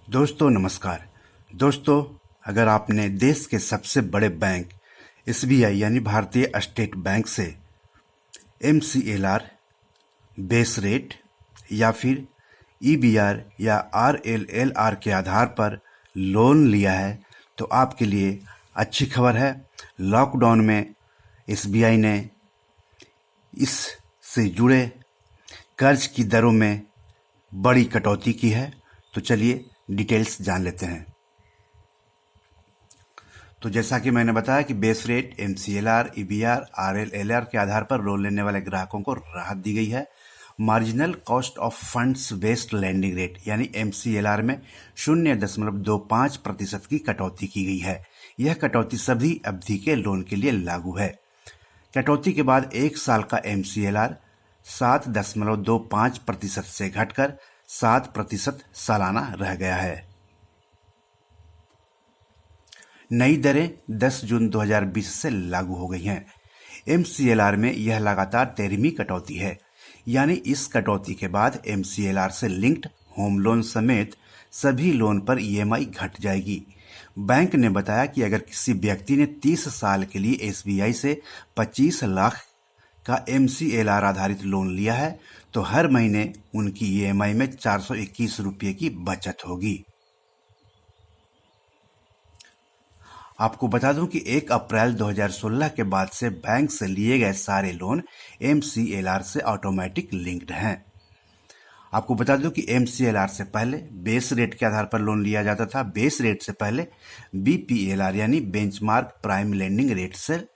दोस्तों नमस्कार। दोस्तों, अगर आपने देश के सबसे बड़े बैंक एसबीआई यानी भारतीय स्टेट बैंक से एमसीएलआर, बेस रेट या फिर ईबीआर या आरएलएलआर के आधार पर लोन लिया है तो आपके लिए अच्छी खबर है। लॉकडाउन में एसबीआई ने इससे जुड़े कर्ज की दरों में बड़ी कटौती की है। तो चलिए डिटेल्स जान लेते हैं। तो जैसा कि मैंने बताया कि base rate, MCLR, EBR, RLLR के आधार पर लोन लेने वाले ग्राहकों को राहत दी गई है। Marginal cost of funds based landing rate यानी एमसीएलआर में 0.25% की कटौती की गई है। यह कटौती सभी अवधि के लोन के लिए लागू है। कटौती के बाद 1 साल का एमसीएलआर 7.25% से घटकर 7% सालाना रह गया है। नई दरें 10 जून 2020 से लागू हो गई हैं। एमसीएलआर में यह लगातार 13वीं कटौती है, यानी इस कटौती के बाद एमसीएलआर से लिंक्ड होम लोन समेत सभी लोन पर ईएमआई घट जाएगी। बैंक ने बताया कि अगर किसी व्यक्ति ने 30 साल के लिए एसबीआई से 25 लाख का एमसीएलआर आधारित लोन लिया है तो हर महीने उनकी ईएमआई में 421 रुपये की बचत होगी। आपको बता दूं कि 1 अप्रैल 2016 के बाद से बैंक से लिए गए सारे लोन एमसीएलआर से ऑटोमेटिक लिंक्ड हैं। आपको बता दूं कि एमसीएलआर से पहले बेस रेट के आधार पर लोन लिया जाता था। बेस रेट से पहले बीपीएलआर यानी बेंचमार्क प्राइम लेंडिंग रेट से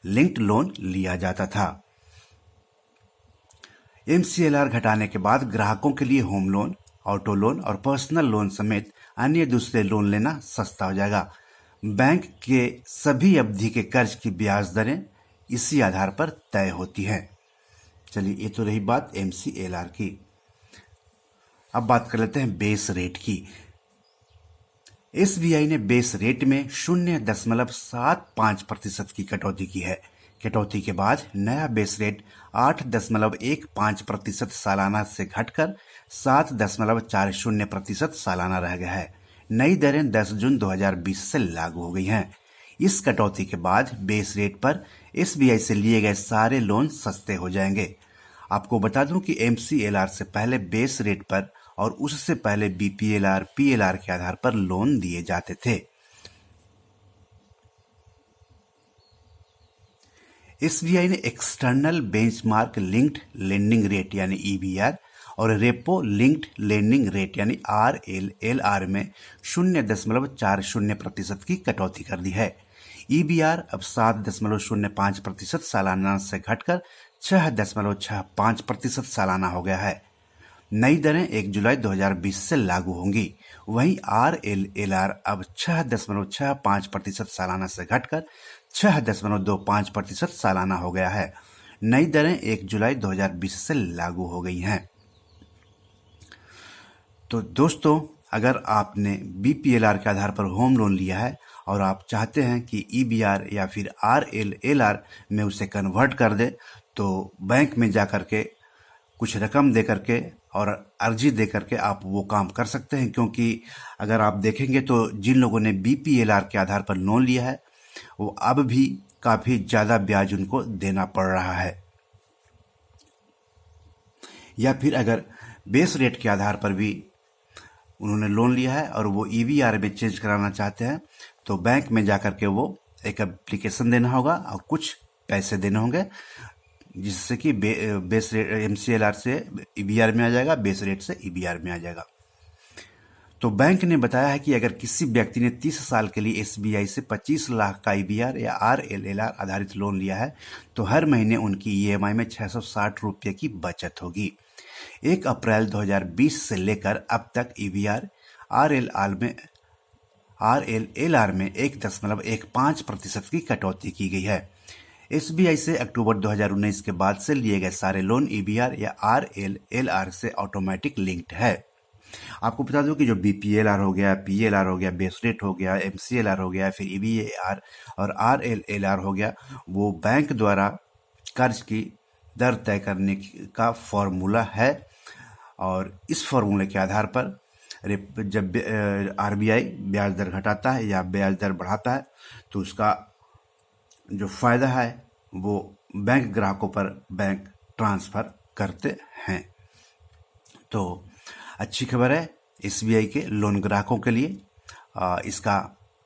लिंक्ड लोन लिया जाता था। एमसीएलआर घटाने के बाद ग्राहकों के लिए होम लोन, ऑटो लोन और पर्सनल लोन समेत अन्य दूसरे लोन लेना सस्ता हो जाएगा। बैंक के सभी अवधि के कर्ज की ब्याज दरें इसी आधार पर तय होती हैं। चलिए, ये तो रही बात एमसीएलआर की। अब बात कर लेते हैं बेस रेट की। एसबीआई ने बेस रेट में 0.75% की कटौती की है। कटौती के बाद नया बेस रेट 8.15% सालाना से घटकर 7.40% सालाना रह गया है। नई दरें 10 जून 2020 से लागू हो गई हैं। इस कटौती के बाद बेस रेट पर एसबीआई से लिए गए सारे लोन सस्ते हो जाएंगे। आपको बता दूं कि एमसीएलआर से पहले बेस रेट पर और उससे पहले बीपीएलआर, पीएलआर के आधार पर लोन दिए जाते थे। एसबीआई ने external benchmark linked lending rate यानी ईबीआर और रेपो लिंक्ड लेंडिंग रेट यानी आरएलएलआर में 0.40% की कटौती कर दी है। ईबीआर अब 7.05% सालाना से घटकर 6.65% सालाना हो गया है। नई दरें 1 जुलाई 2020 से लागू होंगी। वहीं आरएलएलआर अब 6.65% सालाना से घटकर 6.25% सालाना हो गया है। नई दरें 1 जुलाई 2020 से लागू हो गई हैं। तो दोस्तों, अगर आपने बीपीएलआर के आधार पर होम लोन लिया है और आप चाहते हैं कि ईबीआर या फिर आरएलएलआर में उसे कन्वर्ट कर दे, तो बैंक में जा करके कुछ रकम दे करके और अर्जी दे करके आप वो काम कर सकते हैं। क्योंकि अगर आप देखेंगे तो जिन लोगों ने बीपीएलआर के आधार पर लोन लिया है वो अब भी काफी ज्यादा ब्याज उनको देना पड़ रहा है। या फिर अगर बेस रेट के आधार पर भी उन्होंने लोन लिया है और वो ईबीआर में चेंज कराना चाहते हैं तो बैंक में जाकर के वो एक एप्लीकेशन देना होगा और कुछ पैसे देने होंगे, जिससे कि बेस रेट एमसीएलआर से ईबीआर में आ जाएगा, बेस रेट से ईबीआर में आ जाएगा। तो बैंक ने बताया है कि अगर किसी व्यक्ति ने 30 साल के लिए एसबीआई से 25 लाख का ईबीआर या आरएलएलआर आधारित लोन लिया है तो हर महीने उनकी ईएमआई में 660 रुपये की बचत होगी। 1 अप्रैल 2020 से लेकर अब तक ईबीआर आरएलएलआर में 1.15% की कटौती की गई है। एसबीआई से अक्टूबर 2019 के बाद से लिए गए सारे लोन ईबीआर या आरएलएलआर से ऑटोमेटिक लिंक्ड है। आपको बता दूं कि जो बीपीएलआर हो गया, पीएलआर हो गया, बेस रेट हो गया, एमसीएलआर हो गया, फिर ईबीआर और आरएलएलआर हो गया, वो बैंक द्वारा कर्ज की दर तय करने का फॉर्मूला है और इस फॉर्मूले के आधार पर जब आरबीआई ब्याज दर घटाता है या ब्याज दर बढ़ाता है तो उसका जो फायदा है वो बैंक ग्राहकों पर बैंक ट्रांसफर करते हैं। तो अच्छी खबर है एसबीआई के लोन ग्राहकों के लिए, इसका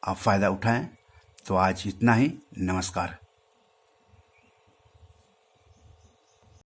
आप फायदा उठाएं। तो आज इतना ही, नमस्कार।